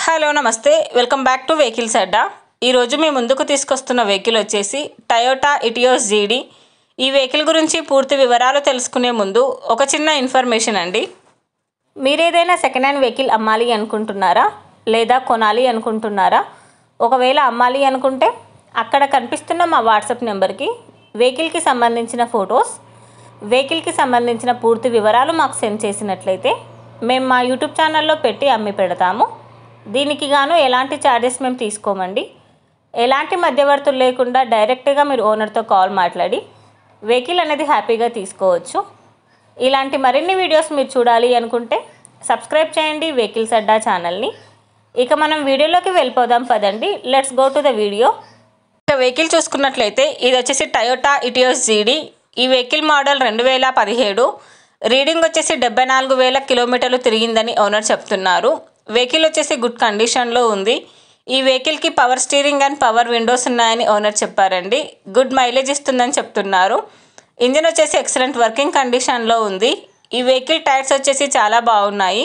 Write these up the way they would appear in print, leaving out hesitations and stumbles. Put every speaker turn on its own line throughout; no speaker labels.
Hello నమస్తే welcome back to vehicles అడ్డా. ఈరోజు మీ ముందుకు తీసుకొస్తున్న వెహికల్ వచ్చేసి టయోటా ఇటియోస్ జీడీ. ఈ వెహికల్ గురించి పూర్తి వివరాలు తెలుసుకునే ముందు ఒక చిన్న ఇన్ఫర్మేషన్ అండి. మీరేదైనా సెకండ్ హ్యాండ్ వెహికల్ అమ్మాలి అనుకుంటున్నారా లేదా కొనాలి అనుకుంటున్నారా? ఒకవేళ అమ్మాలి అనుకుంటే అక్కడ కనిపిస్తున్న మా వాట్సాప్ నెంబర్కి వెహికల్కి సంబంధించిన ఫొటోస్, వెహికల్కి సంబంధించిన పూర్తి వివరాలు మాకు సెండ్ చేసినట్లయితే మేము మా యూట్యూబ్ ఛానల్లో పెట్టి అమ్మి పెడతాము. దీనికి గాను ఎలాంటి ఛార్జెస్ మేము తీసుకోమండి. ఎలాంటి మధ్యవర్తులు లేకుండా డైరెక్ట్గా మీరు ఓనర్తో కాల్ మాట్లాడి వెహికల్ అనేది హ్యాపీగా తీసుకోవచ్చు. ఇలాంటి మరిన్ని వీడియోస్ మీరు చూడాలి అనుకుంటే సబ్స్క్రైబ్ చేయండి వెహికల్స్ అడ్డా ఛానల్ని. ఇక మనం వీడియోలోకి వెళ్ళిపోదాం పదండి. Let's go to the video. ఇక వెహికల్ చూసుకున్నట్లయితే ఇది వచ్చేసి టయోటా ఇటియోస్ జీడీ. ఈ వెహికల్ మోడల్ 2017. రీడింగ్ వచ్చేసి 74,000 కిలోమీటర్లు తిరిగిందని ఓనర్ చెప్తున్నారు. వెహికల్ వచ్చేసి గుడ్ కండిషన్లో ఉంది. ఈ వెహికల్కి power steering and power Windows ఉన్నాయని ఓనర్ చెప్పారండి. గుడ్ మైలేజ్ ఇస్తుందని చెప్తున్నారు. ఇంజిన్ వచ్చేసి ఎక్సలెంట్ వర్కింగ్ కండిషన్లో ఉంది. ఈ వెహికల్ టైర్స్ వచ్చేసి చాలా బాగున్నాయి.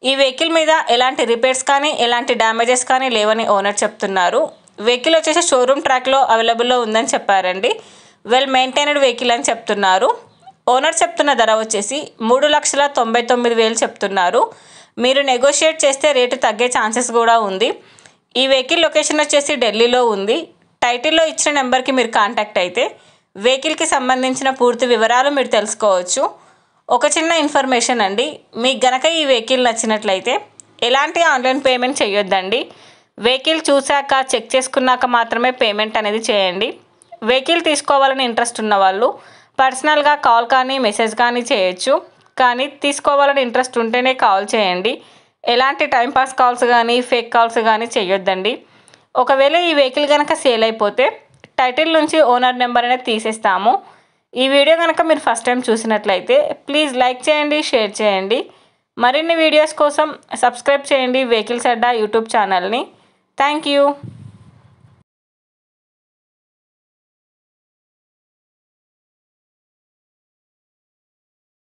ఈ వెహికల్ మీద ఎలాంటి రిపేర్స్ కానీ ఎలాంటి డ్యామేజెస్ కానీ లేవని ఓనర్ చెప్తున్నారు. వెహికల్ వచ్చేసి షోరూమ్ ట్రాక్లో అవైలబుల్లో ఉందని చెప్పారండి. వెల్ మెయింటైన్డ్ వెహికల్ అని చెప్తున్నారు. ఓనర్ చెప్తున్న ధర వచ్చేసి 3,99,000 చెప్తున్నారు. మీరు నెగోషియేట్ చేస్తే రేటు తగ్గే ఛాన్సెస్ కూడా ఉంది. ఈ వెహికల్ లొకేషన్ వచ్చేసి ఢిల్లీలో ఉంది. టైటిల్లో ఇచ్చిన నెంబర్కి మీరు కాంటాక్ట్ అయితే వెహికల్కి సంబంధించిన పూర్తి వివరాలు మీరు తెలుసుకోవచ్చు. ఒక చిన్న ఇన్ఫర్మేషన్ అండి, మీకు గనక ఈ వెహికల్ నచ్చినట్లయితే ఎలాంటి ఆన్లైన్ పేమెంట్ చేయొద్దండి. వెహికల్ చూశాక చెక్ చేసుకున్నాక మాత్రమే పేమెంట్ అనేది చేయండి. వెహికల్ తీసుకోవాలని ఇంట్రెస్ట్ ఉన్న వాళ్ళు పర్సనల్గా కాల్ కానీ మెసేజ్ కానీ చేయొచ్చు. కానీ తీసుకోవాలని ఇంట్రెస్ట్ ఉంటేనే కాల్ చేయండి. ఎలాంటి టైంపాస్ కాల్స్ కానీ ఫేక్ కాల్స్ కానీ చేయొద్దండి. ఒకవేళ ఈ వెహికల్ కనుక సేల్ అయిపోతే టైటిల్ నుంచి ఓనర్ నెంబర్ అనేది తీసేస్తాము. ఈ వీడియో కనుక మీరు ఫస్ట్ టైం చూసినట్లయితే ప్లీజ్ లైక్ చేయండి, షేర్ చేయండి. మరిన్ని వీడియోస్ కోసం సబ్స్క్రైబ్ చేయండి వెహికల్స్ అడ్డా యూట్యూబ్ ఛానల్ని. Thank you.